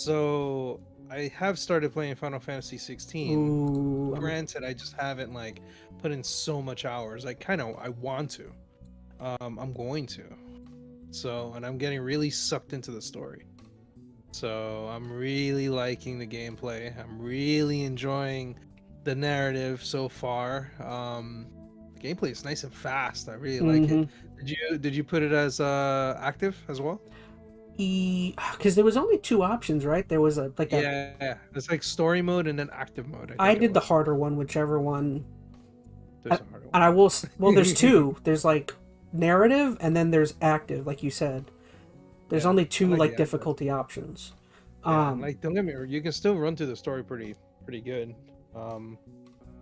So I have started playing Final Fantasy 16. Ooh, Granted, I just haven't like put in so much hours. I want to. I'm going to. So, and I'm getting really sucked into the story. So I'm really liking the gameplay. I'm really enjoying the narrative so far. The gameplay is nice and fast. I really like it. Did you put it as active as well? because there was only two options, right? There was a Yeah, it's like story mode and then active mode. I I think it did the was. harder one, whichever one. There's a harder And I will. Well, there's one. two. There's like narrative, and then there's active, like you said. There's Yeah, only I two like the like active. difficulty options. Yeah, and Um, like don't get me wrong, you can still run through the story pretty good. Um,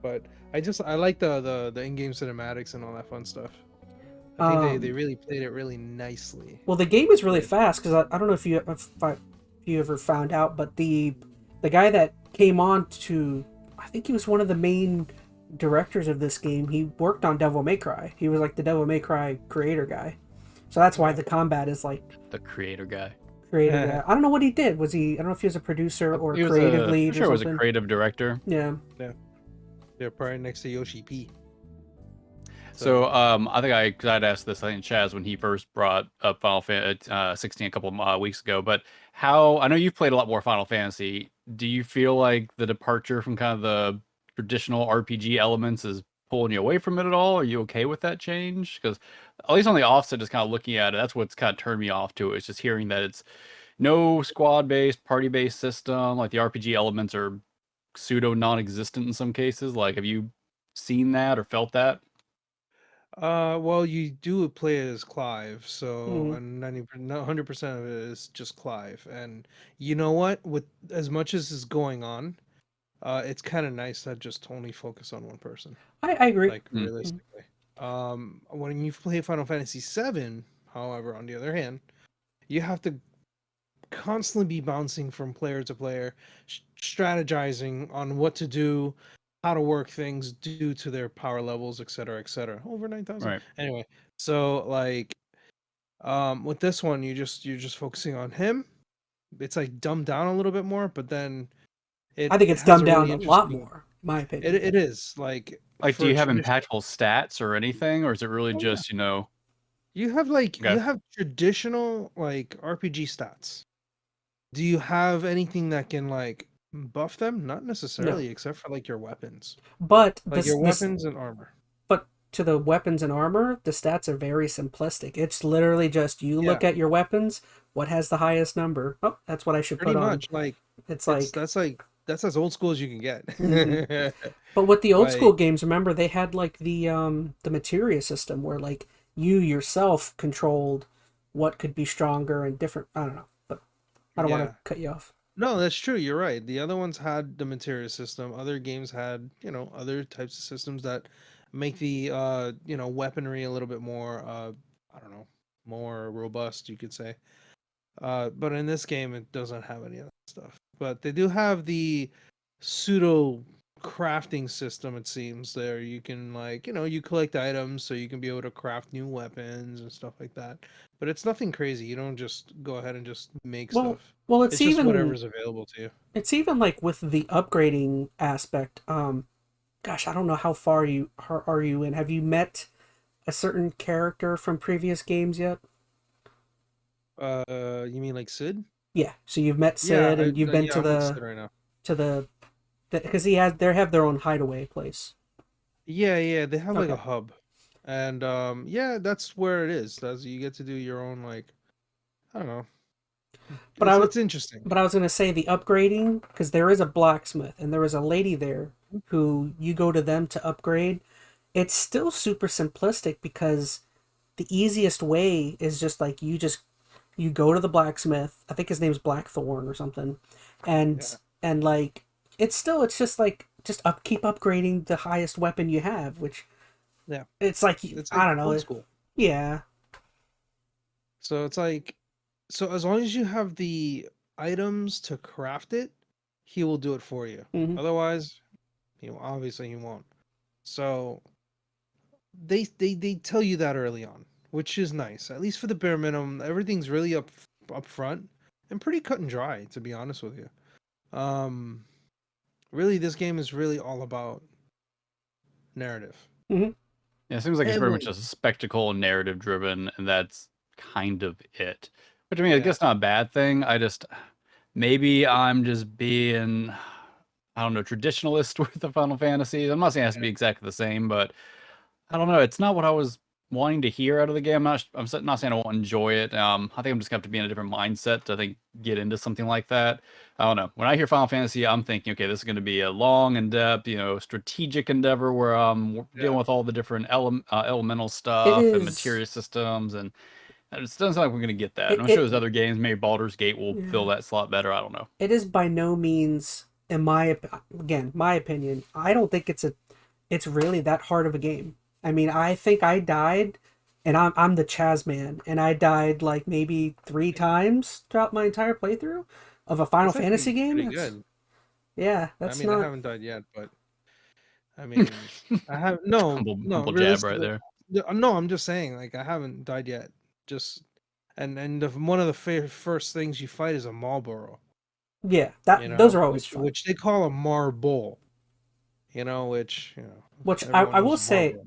but I like the in-game cinematics and all that fun stuff. I think they um, really played it really nicely. well, the game is really Like fast because I don't know if you ever found out, but the guy that came on to, I think he was one of the main directors of this game. He worked on Devil May Cry. He was like the Devil May Cry creator guy. So that's why the combat is like The creator guy. creator guy. I don't know what he did. Was he? I don't know if he was a producer or He was creative I'm lead or sure it was a something. creative director. Yeah. yeah, they're probably next to Yoshi P. So I think I'd asked this, I think, Chaz, when he first brought up Final Fantasy 16 a couple of weeks ago. But how I know you've played a lot more Final Fantasy. Do you feel like the departure from kind of the traditional RPG elements is pulling you away from it at all? Are you okay with that change? Because at least on the offset, just kind of looking at it, that's what's kind of turned me off to it. It's just hearing that it's no squad-based, party-based system. Like the RPG elements are pseudo non-existent in some cases. Like, have you seen that or felt that? Well, you do play it as Clive, so Mm. and 100% of it is just Clive. And you know what? With as much as is going on, it's kind of nice to just only focus on one person. I agree. Like Mm. realistically, when you play Final Fantasy VII, however, on the other hand, you have to constantly be bouncing from player to player, strategizing on what to do, how to work things due to their power levels, etc., etc. Over 9,000. Right. Anyway, so like with this one, you're just focusing on him. It's like dumbed down a little bit more, but then I think it it's has dumbed a really down a lot interesting. more, in my opinion. It is like Like, do for a you have traditional. impactful stats or anything, or is it really Oh yeah, just, you know? you Okay. have traditional like RPG stats. Do you have anything that can like buff them? Not No, necessarily, except for like your weapons. but Like your this weapons and armor. but to the weapons and armor, the stats are very simplistic. It's literally just you Yeah, look at your weapons, what has the highest number? Oh, that's what I should pretty put on. much. Like It's it's like, that's as old school as you can mhm. get. But with the old school Like games, remember they had like the materia system where like you yourself controlled what could be stronger and different. I don't know, but I don't want to yeah. cut you off. No, that's true. You're right. The other ones had the materia system. Other games had, other types of systems that make the weaponry a little bit more I don't know, more robust, you could say. But in this game, it doesn't have any of that stuff. But they do have the pseudo crafting system. It seems there you can like you collect items so you can be able to craft new weapons and stuff like that. But it's nothing crazy. You don't just go ahead and just make Well, stuff. well, It's just whatever's available to you. it's even like with the upgrading aspect. Gosh, I don't know how far you are you in. Have you met a certain character from previous games yet? You mean like Sid? Yeah, so you've met Yeah, Sid and you've been yeah, I'm with Sid right now. to the because they have their own hideaway place. Yeah, yeah, they have like a Okay. hub, and yeah, that's where it is. That's you get to do your own like I don't know. But I It's interesting. but I was gonna say the upgrading because there is a blacksmith and there is a lady there who you go to them to upgrade. It's still super simplistic because the easiest way is just like you go to the blacksmith. I think his name's Blackthorn or something, Yeah, and like it's just like keep upgrading the highest weapon you have, which yeah. it's like It's I like don't old know, school. yeah. So it's like, so as long as you have the items to craft it, he will do it for you. Hmm. Otherwise, obviously he won't. So they tell you that early on, which is nice. At least for the bare minimum, everything's really up front. and pretty cut and dry, to be honest with you. Really, this game is really all about narrative. Mm-hmm. Yeah, it seems like it's very much Heavily. a spectacle and narrative driven, and that's kind of it. Which I mean, I Yeah. guess not a bad thing. Maybe I'm just being, I don't know, traditionalist with the Final Fantasy. I'm not saying it has to be exactly the same, but I don't know. It's not what I was wanting to hear out of the game. I'm not saying I won't enjoy it. I think I'm just going to have to be in a different mindset to get into something like that. I don't know. When I hear Final Fantasy, I'm thinking, okay, this is going to be a long, in-depth, strategic endeavor where I'm dealing Yeah. with all the different elemental It stuff and is. materia systems, and it doesn't sound like we're going to get that. And It, I'm sure it there's other games. Maybe Baldur's Gate will fill yeah. that slot better. I don't know. It is by no means, in my opinion. I don't think it's really that hard of a game. I mean, I think I died, and I'm the ChazmaN, and I died like maybe 3 times throughout my entire playthrough of a Final That's actually Fantasy game. pretty good. I That's mean, I not. haven't died yet, but I mean, I have no, no. Humble jab right Realistically, there. no. I'm just saying, like, I haven't died yet. Just one of the first things you fight is a Marlboro. Yeah, those are always fun. Which they call a marble. Which Which everyone I knows will a say, Marlboro.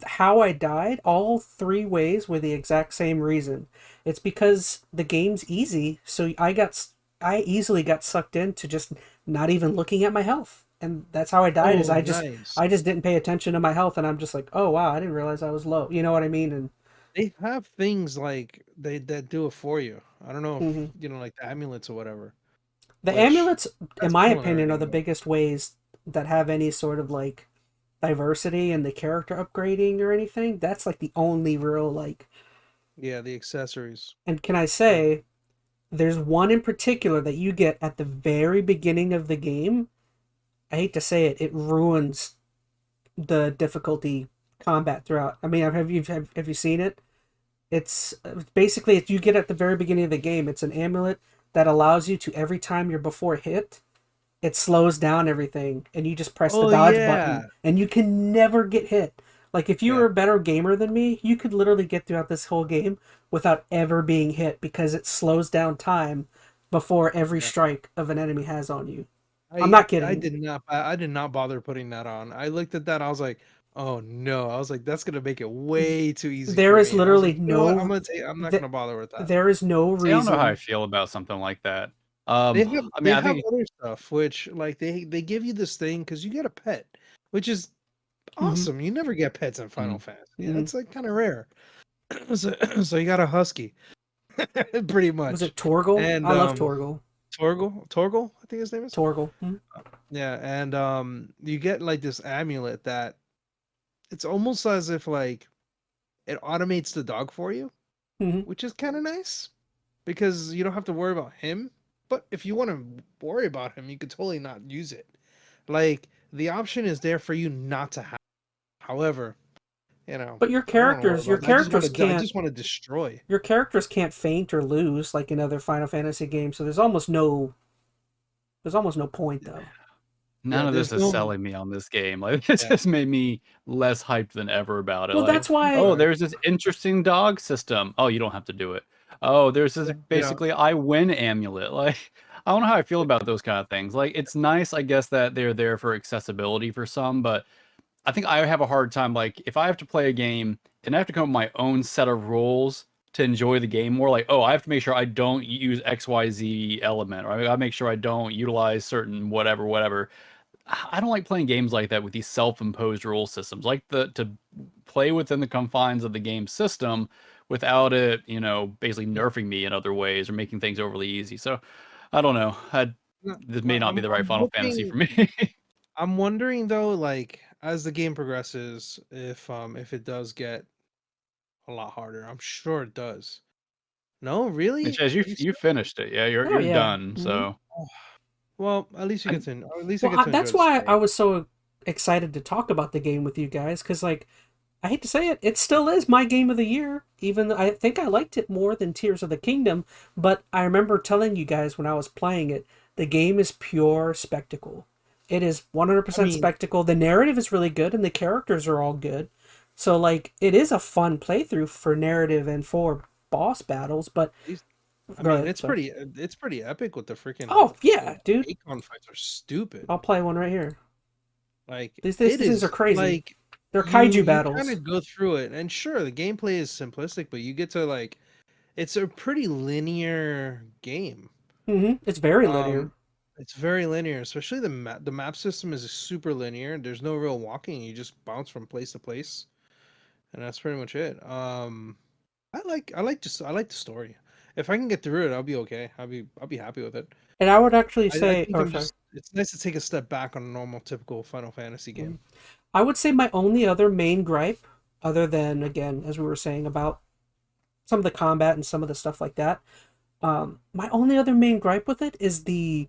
how I died, all 3 ways were the exact same reason. It's because the game's easy, so I easily got sucked into just not even looking at my health. And that's how I died, is Oh, nice. I just didn't pay attention to my health, and I'm just like, oh wow, I didn't realize I was low. You know what I mean? And They have things like that do it for you. I don't know if mhm. like the amulets or whatever. The Which amulets, in has my opinion, are similarity, the but biggest ways that have any sort of like diversity in the character upgrading or anything. That's like the only real like. yeah, the accessories. And can I Yeah. say, there's one in particular that you get at the very beginning of the game. I hate to say it, it ruins the difficulty combat throughout. I mean, have you seen it? It's basically, if you get at the very beginning of the game, it's an amulet that allows you to, every time you're before hit, it slows down everything, and you just press the Oh dodge yeah. button, and you can never get hit. Like, if you Yeah. were a better gamer than me, you could literally get throughout this whole game without ever being hit, because it slows down time before every Yeah. strike of an enemy has on you. I'm I not I kidding. did not I did not bother putting that on. I looked at that, I was like, oh no. I was like, that's gonna make it way too easy There for is me. I was like, literally you know what? I'm not th- gonna bother with that. there is no See, I don't know how I reason. feel about something like that. I mean, They I have think other stuff which like they give you this thing because you get a pet, which is Hmm. awesome. You never get pets in Final mm, Fantasy. Yeah, Hmm. it's like kind of rare. so, so you got a husky, pretty Was much. it Torgal? And I love Torgal. Torgal, I think his name is. Torgal. Hmm. Yeah, and you get like this amulet that it's almost as if like it automates the dog for you, Hmm. which is kind of nice because you don't have to worry about him. But if you want to worry about him, you could totally not use it. Like the option is there for you not to have. However, But I don't want to worry your about that. characters I can't just want to destroy. your characters can't faint or lose like in other Final Fantasy games. So there's almost no point though. none Yeah, of this there's is no. selling me on this game. Like, it Yeah, just made me less hyped than ever about it. Well, Like, that's why. oh, yeah, there's this interesting dog system. Oh, you don't have to do it. Oh, there's this yeah. basically I win amulet. Like, I don't know how I feel about those kind of things. Like, it's nice, I guess, that they're there for accessibility for some, but I think I have a hard time. Like, if I have to play a game and I have to come up with my own set of rules to enjoy the game more, like, oh, I have to make sure I don't use XYZ element, or I gotta make sure I don't utilize certain whatever. I don't like playing games like that with these self-imposed rule systems. Like to play within the confines of the game system without it, basically nerfing me in other ways or making things overly easy. So I don't know. No, This may well, not be the right I'm Final Fantasy hoping. for me. I'm wondering though, like as the game progresses, if it does get a lot harder. I'm sure it does. No, Which really? as Are you you you serious? finished it, yeah, you're Oh you're yeah. done. Hmm. So Oh, well, at least you I, get to. At least I Well, get to enjoy that's the why I story. was so excited to talk about the game with you guys, because like, I hate to say it, it still is my game of the year. Even though I think I liked it more than Tears of the Kingdom, but I remember telling you guys when I was playing it, the game is pure spectacle. It is I 100% mean, spectacle. The narrative is really good, and the characters are all good. So like, it is a fun playthrough for narrative and for boss battles. But these- I Go mean, ahead, sorry. it's pretty epic with the freaking Oh yeah, dude. Eikon fights are stupid. I'll play one right here. Like These it things are is crazy. like They're kaiju you kind battles. of go through it, and sure, the gameplay is simplistic, but you get to like it's a pretty linear game. It's very linear. Um, it's very linear, especially the map system is super linear. There's no real walking. You just bounce from place to place, and that's pretty much it. I like the story. If I can get through it, I'll be okay. I'll be happy with it. And I would actually I say, think or I'm sorry. just it's nice to take a step back on a normal typical Final Fantasy game. I would say my only other main gripe, other than again, as we were saying about some of the combat and some of the stuff like that, my only other main gripe with it is the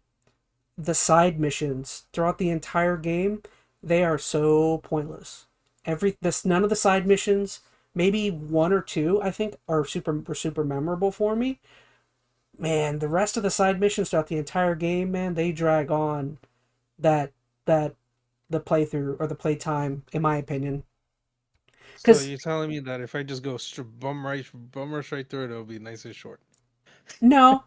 side missions throughout the entire game. They are so pointless. None of the side missions, maybe one or two, I think, were super memorable for me. Man, the rest of the side missions throughout the entire game, man, they drag on that that the playthrough or the playtime, in my opinion. So Because you're telling me that if I just go bum rush right through it, it'll be nice and short. no,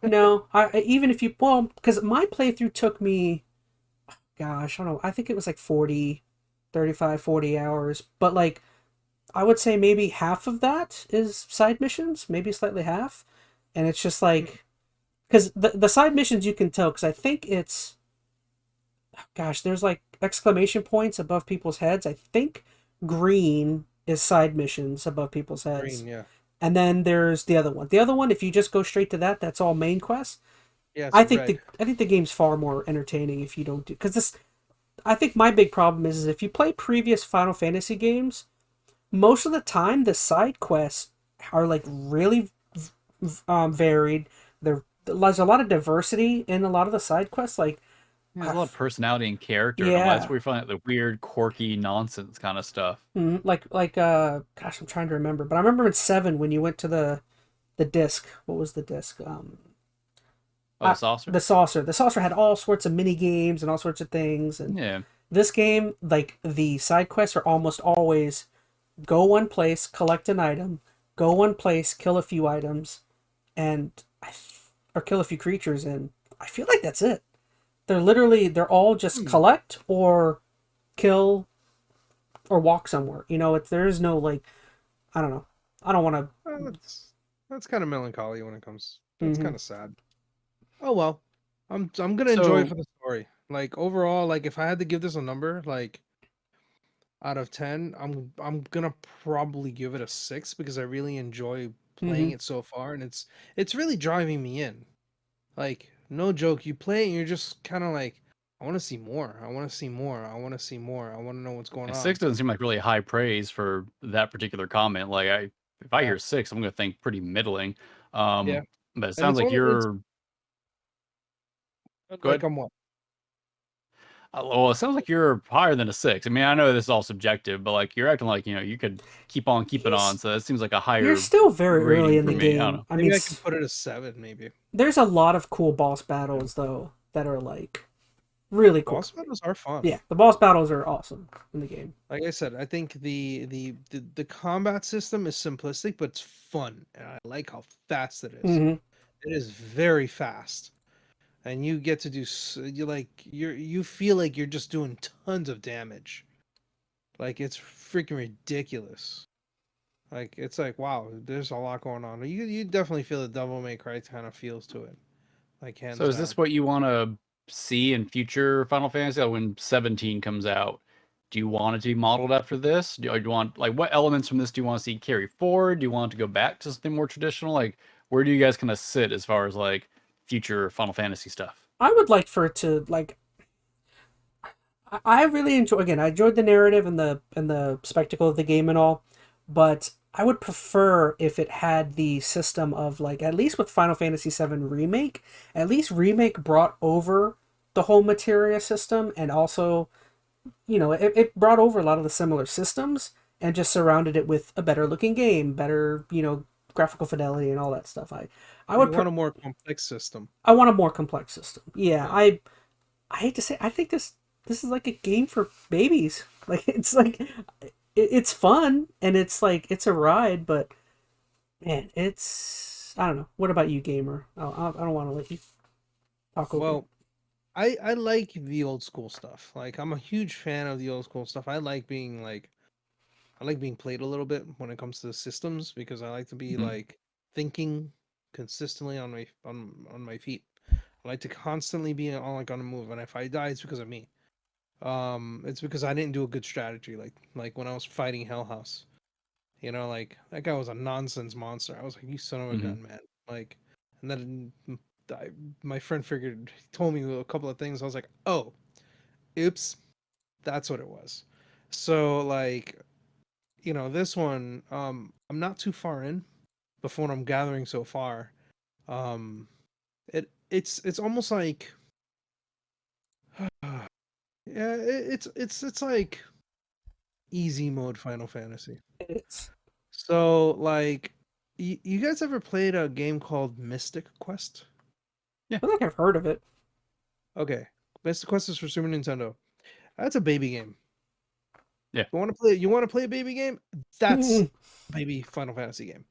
even if you because my playthrough took me, gosh, I don't know, I think it was like 40, 35, 40 hours, but like I would say maybe half of that is side missions, maybe slightly half, and it's just like because the side missions you can tell because I think it's gosh, there's like exclamation points above people's heads. I think green is side missions above people's heads. Green, yeah, And then there's the other one. The other one, if you just go straight to that, that's all main quest. yeah, it's red. I think the game's far more entertaining if you don't do because this. I think my big problem is if you play previous Final Fantasy games, most of the time the side quests are like really varied. There's a lot of diversity in a lot of the side quests. Like, There's a lot of personality and character in them. That's yeah, where we find the weird, quirky nonsense kind of stuff. gosh, I'm trying to remember, but I remember in 7 when you went to the disc. What was the disc? Oh, the saucer? The saucer. The saucer had all sorts of mini games and all sorts of things. And Yeah. this game, like the side quests are almost always go one place, collect an item, go one place, kill a few items, and or kill a few creatures, and I feel like that's it. They're all just collect or kill or walk somewhere. You know, there is no like, I don't know. I don't want to. That's kind of melancholy when it comes. That's Mm-hmm. kind of sad. Oh well, I'm gonna enjoy it So, for the story. Like overall, like if I had to give this a number, like out of 10, I'm gonna probably give it a 6 because I really enjoy Mm-hmm. playing it so far, and it's really driving me in. Like no joke, you play it and you're just kind of like, I want to see more. I want to see more. I want to see more. I want to know what's going and on. 6 doesn't seem like really high praise for that particular comment. Like, if I Yeah, hear 6, I'm going to think pretty middling. yeah, But it and sounds like it's you're like good. I'm what? Well, it sounds like you're higher than a 6. I mean, I know this is all subjective, but like you're acting like you could keep on keeping You're, on. So that seems like a you're higher still very early rating in for the me. I don't game. know. I mean, Maybe I can put it a 7, maybe. there's a lot of cool boss battles though that are like really cool. Boss battles are fun. Yeah, the boss battles are awesome in the game. Like I said, I think the combat system is simplistic, but it's fun, and I like how fast it is. Mm-hmm. It is very fast, and you get to do you feel like you're just doing tons of damage. Like it's freaking ridiculous. Like it's like wow, there's a lot going on. You definitely feel the Devil May Cry kind of feels to it, like So hands is down. this what you want to see in future Final Fantasy? Like when 17 comes out, do you want it to be modeled after this? Or do you want like what elements from this do you want to see carry forward? Do you want it to go back to something more traditional? Like where do you guys kind of sit as far as like future Final Fantasy stuff? I would like for it to like. I really enjoy. Again, I enjoyed the narrative and the spectacle of the game and all, but I would prefer if it had the system of like at least with Final Fantasy VII Remake, at least Remake brought over the whole materia system and also it brought over a lot of the similar systems and just surrounded it with a better looking game, better, graphical fidelity and all that stuff. I You would want a more complex system. I want a more complex system. Yeah, Yeah. I hate to say I think this is like a game for babies. Like it's like it's fun and it's like it's a ride, but man, I don't know. What about you, gamer? I don't want to let you talk over. Well, I like the old school stuff. Like I'm a huge fan of the old school stuff. I like being played a little bit when it comes to systems because I like to be Mhm. like thinking consistently on my feet. I like to constantly be on the move, and if I die, it's because of me. It's because I didn't do a good strategy. Like when I was fighting Hell House, like that guy was a nonsense monster. I was like, you son of a Mhm. gun, man. Like, and then I, my friend figured, he told me a couple of things. I was like, oh, oops, that's what it was. So like, this one, I'm not too far in, but from what I'm gathering so far, um, it's almost like, yeah, it's like easy mode Final Fantasy. It's. So like, you guys ever played a game called Mystic Quest? I feel like I've heard of it. Okay, Mystic Quest is for Super Nintendo. That's a baby game. Yeah. You want to play a baby game? That's a baby Final Fantasy game.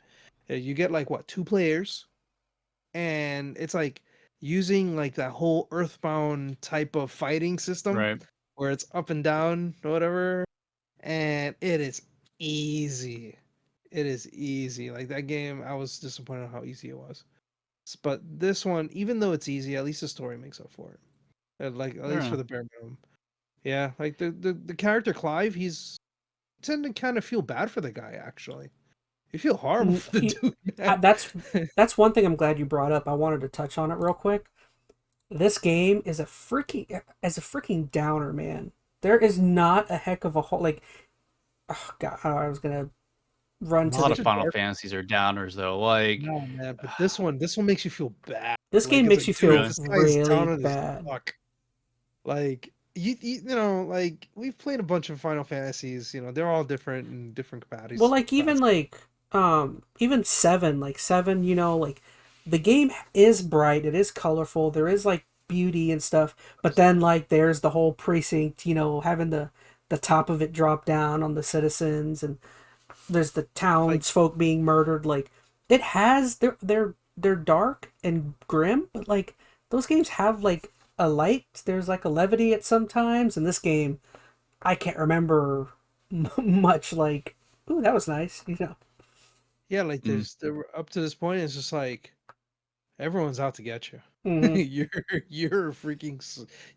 You get like what, 2 players, and it's like using like that whole Earthbound type of fighting system Right. where it's up and down or whatever, and it is easy. It is easy. Like that game, I was disappointed how easy it was. But this one, even though it's easy, at least the story makes up for it. Like at Fair least for enough. the bare minimum. Yeah, like the character Clive, tend to kind of feel bad for the guy actually. You feel horrible Mm, for the he- dude, man. that's one thing I'm glad you brought up. I wanted to touch on it real quick. This game is a freaking downer, man. There is not a heck of a whole like. Oh God, I was gonna A run to lot the. of Such a Final dark. Fantasies are downers though. Like, No, man, but this one makes you feel bad. This Like game it's makes like, you dude, feel really, this guy's down really on his bad. luck. Like like we've played a bunch of Final Fantasies. They're all different in different Well, capacities. like even seven, like seven, like the game is bright, it is colorful, there is like beauty and stuff, but then like there's the whole precinct, having the top of it drop down on the citizens, and there's the Like, townsfolk being murdered. Like it has they're dark and grim, but like those games have like a light. There's like a levity at sometimes. In this game, I can't remember much. Like, ooh, that was nice. yeah, like mm, there up to this point, it's just like everyone's out to get you. Hmm. You're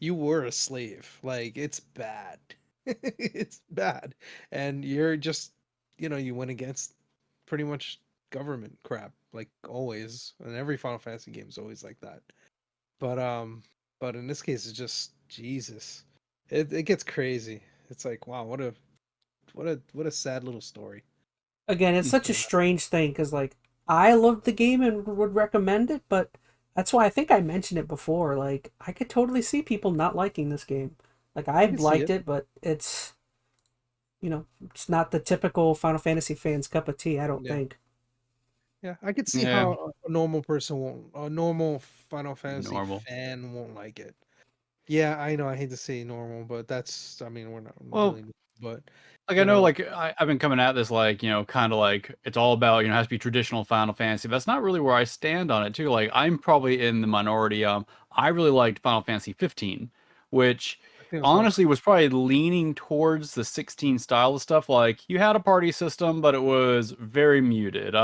you were a slave. Like it's bad. It's bad. And you're just, you went against pretty much government crap, like always. And every Final Fantasy game is always like that. But but in this case it's just Jesus. It gets crazy. It's like, wow, what a sad little story. Again, it's such a strange thing because like I loved the game and would recommend it, but that's why I think I mentioned it before. Like I could totally see people not liking this game. Like I I can see liked it. it, but it's not the typical Final Fantasy fan's cup of tea. I don't Yeah. think. Yeah, I could see yeah, how a normal person won't, a normal Final Fantasy normal. fan won't like it. Yeah, I know. I hate to say normal, but I mean, we're not Well, really, but like I you know, know, like I've been coming at this like kind of like it's all about it has to be traditional Final Fantasy. That's not really where I stand on it too. Like I'm probably in the minority. I really liked Final Fantasy 15, which I think it's well. honestly was probably leaning towards the 16 style of stuff. Like you had a party system, but it was very muted.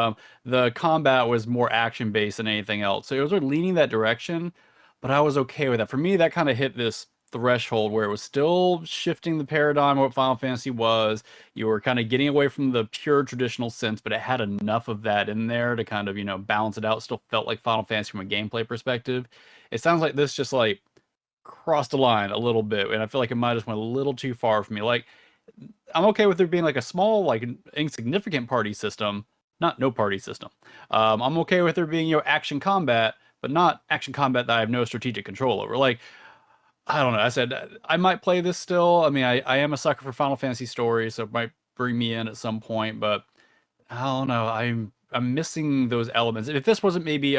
The combat was more action based than anything else, so it was sort of leaning that direction. But I was okay with that. For me, that kind of hit this threshold where it was still shifting the paradigm of what Final Fantasy was. You were kind of getting away from the pure traditional sense, but it had enough of that in there to kind of, balance it out. Still felt like Final Fantasy from a gameplay perspective. It sounds like this just like crossed the line a little bit, and I feel like it might have just went a little too far for me. Like, I'm okay with there being like a small, like insignificant party system, not no party system. I'm okay with there being, action combat, but not action combat that I have no strategic control over. Like, I don't know. I said I might play this still. I mean, I am a sucker for Final Fantasy stories, so it might bring me in at some point. But I don't know. I'm missing those elements. If this wasn't maybe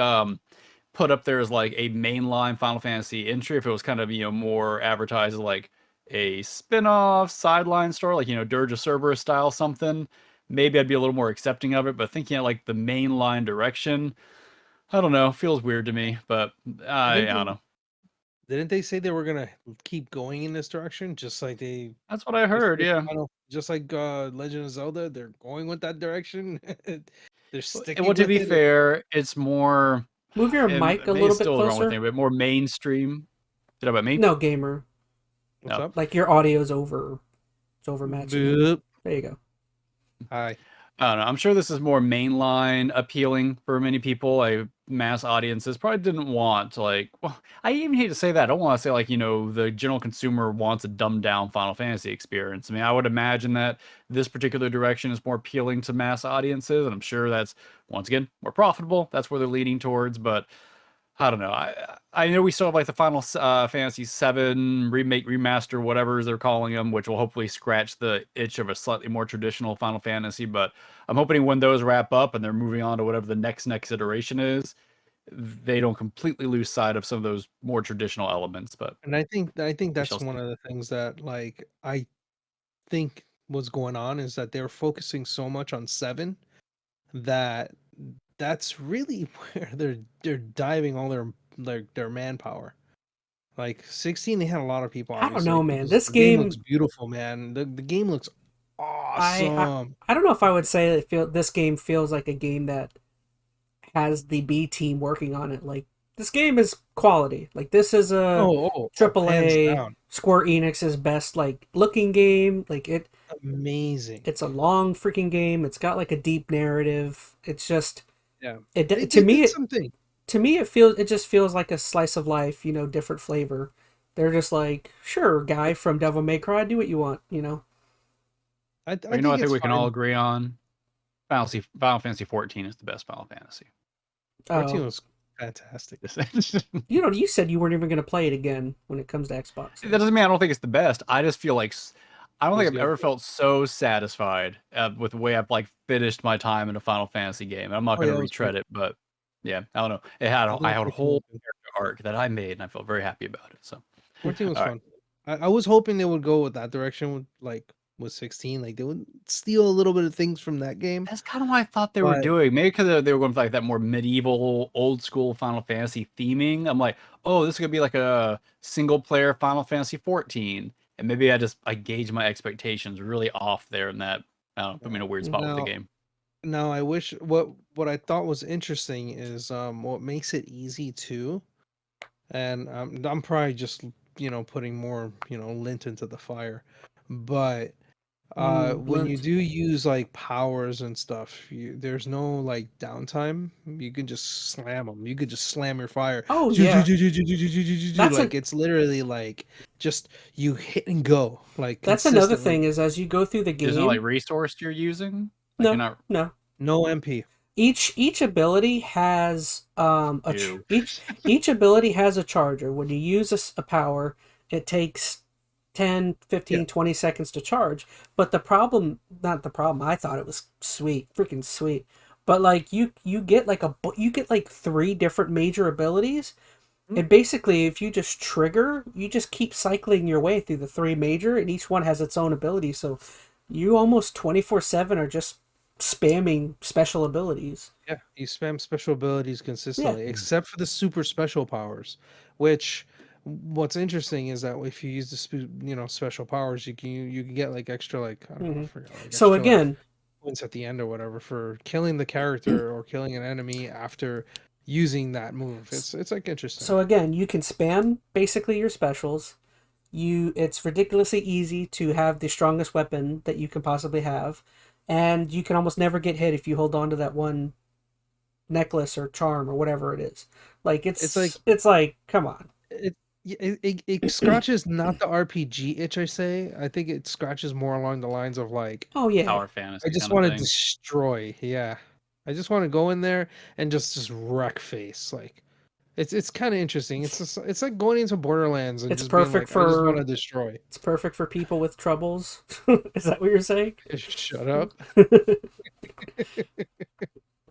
put up there as like a mainline Final Fantasy entry, if it was kind of more advertised as like a spin-off sideline story, like Dirge of Cerberus style something, maybe I'd be a little more accepting of it. But thinking of like the mainline direction, I don't know. Feels weird to me, but I don't know. Didn't they say they were gonna keep going in this direction, just like That's what I heard. Yeah. just like Legend of Zelda, they're going with that direction. They're Well, sticking to with be it. fair, it's more. Move your And mic a maybe little it's bit still the wrong closer. thing, but more mainstream. Did I about me? No, gamer. What's No. up? Like your audio's over. It's overmatching. Boop. There you go. Hi. I don't know. I'm sure this is more mainline appealing for many people. Like mass audiences probably didn't want like. Well, I even hate to say that. I don't want to say like the general consumer wants a dumbed down Final Fantasy experience. I mean, I would imagine that this particular direction is more appealing to mass audiences, and I'm sure that's once again more profitable. That's where they're leading towards, but. I don't know. I know we still have like the Final Fantasy VII remake, remaster, whatever they're calling them, which will hopefully scratch the itch of a slightly more traditional Final Fantasy. But I'm hoping when those wrap up and they're moving on to whatever the next iteration is, they don't completely lose sight of some of those more traditional elements. But And I think we that's shall one see. of the things that like I think was going on is that they're focusing so much on 7 that that's really where they're diving all their manpower. Like 16, they had a lot of people, I don't know, obviously, man. because This the game looks game, beautiful, man. The game looks I, I awesome. I don't know if I would say this game feels like a game that has the B team working on it. Like this game is quality. Like this is a Hands AAA down, Square Enix's best like looking game. Like amazing. it's a long freaking game. It's got like a deep narrative. It's just Yeah, it they did something. to me it just feels like a slice of life, different flavor. They're just like, sure, guy from Devil May Cry, do what you want. I But I think think it's we can all fine. agree on Final Fantasy 14 is the best Final Fantasy. 14 Oh, was fantastic. you said you weren't even going to play it again when it comes to Xbox. That doesn't mean I don't think it's the best. I just feel like I don't It think was I've good. ever felt so satisfied with the way I've like finished my time in a Final Fantasy game. And I'm not Oh going yeah, to it was great. retread it, but yeah, I don't know. I I think had a 14 whole was good. character arc that I made, and I felt very happy about it. So, 14 was all right, fun. I was hoping they would go with that direction with 16. Like they would steal a little bit of things from that game. that's kind of what I thought they were But doing. Maybe because they were going for like that more medieval, old school Final Fantasy theming. I'm like, oh, this is gonna be like a single player Final Fantasy 14, and maybe I gauge my expectations really off there, and that I don't know, put me in a weird spot with the now game. now I wish what I thought was interesting is what makes it easy too. And I'm probably just putting more lint into the fire, but when you Lint. do use like powers and stuff, there's no like downtime. You can just slam them. You could just slam your fire. Oh yeah, that's Like it's literally like just you hit and go like another consistently. thing is as you go through the There's no like game. resource you're using. Like you're No, not. no. No MP. Each ability has Ew. each ability has a charger. When you use a power, it takes 10, Yeah. 15, 20 seconds to charge. But the problem, not the problem, I thought it was sweet, freaking sweet. But like you get like you get like 3 different major abilities. Hmm? And basically if you just trigger, you just keep cycling your way through the 3 major and each one has its own ability. So you almost 24/7 are just spamming special abilities. Yeah, you spam special abilities Yeah. consistently, except for the super special powers. Which, what's interesting is that if you use the special powers, you can get like extra like I don't know, I hmm forgot like So extra like again, points at the end or whatever for killing the character or killing an enemy after using that move. It's like interesting. you can spam basically your specials. It's ridiculously easy to have the strongest weapon that you can possibly have, and you can almost never get hit if you hold on to that one necklace or charm or whatever it is. Like It's like it's like come on. it scratches not the RPG itch I say. I think it scratches more along the lines of like Oh yeah. Power I fantasy just kind of want to thing. destroy. Yeah. I just want to go in there and just wreck face. Like it's kind of interesting. It's like going into Borderlands and It's just being perfect like I just want for to destroy. it's perfect for people with troubles. Is that what you're saying? Shut up.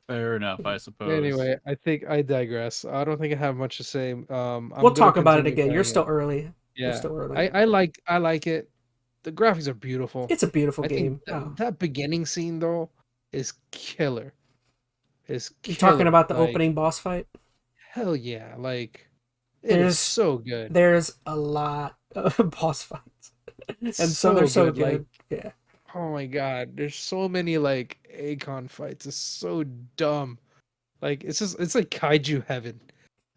Fair enough, I suppose. Anyway, I think I digress. I don't think I have much to say. We'll I'm gonna talk about it continue again. You're playing still it. early. You're Yeah. still early. I like it. The graphics are beautiful. It's a beautiful I think game. Oh. that beginning scene though is killer. is You talking killer. about the Like, opening boss fight? hell yeah, like it is There's so good. there's a lot of boss fights, It's and so they're so so good. Like, good. Yeah. oh my god, there's so many like Akon fights. It's so dumb. Like it's like kaiju heaven.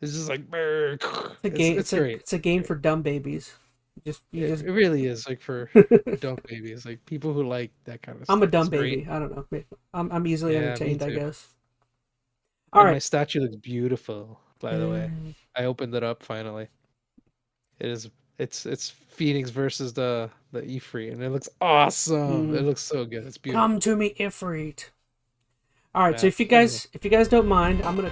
It's just like brr, It's a game. it's great. It's a game for dumb babies. You just. It really is like for dumb babies, like people who like that kind of I'm a stuff. dumb It's great. baby. I don't know. I'm easily Yeah, me entertained, I too. guess. All And my right. statue looks beautiful, by the way. Mm, I opened it up finally. It is it's Phoenix versus the Ifrit, and it looks awesome. It mm. looks so good. It's Come beautiful. to me, Ifrit. All right. So Yeah. if you guys don't mind, I'm gonna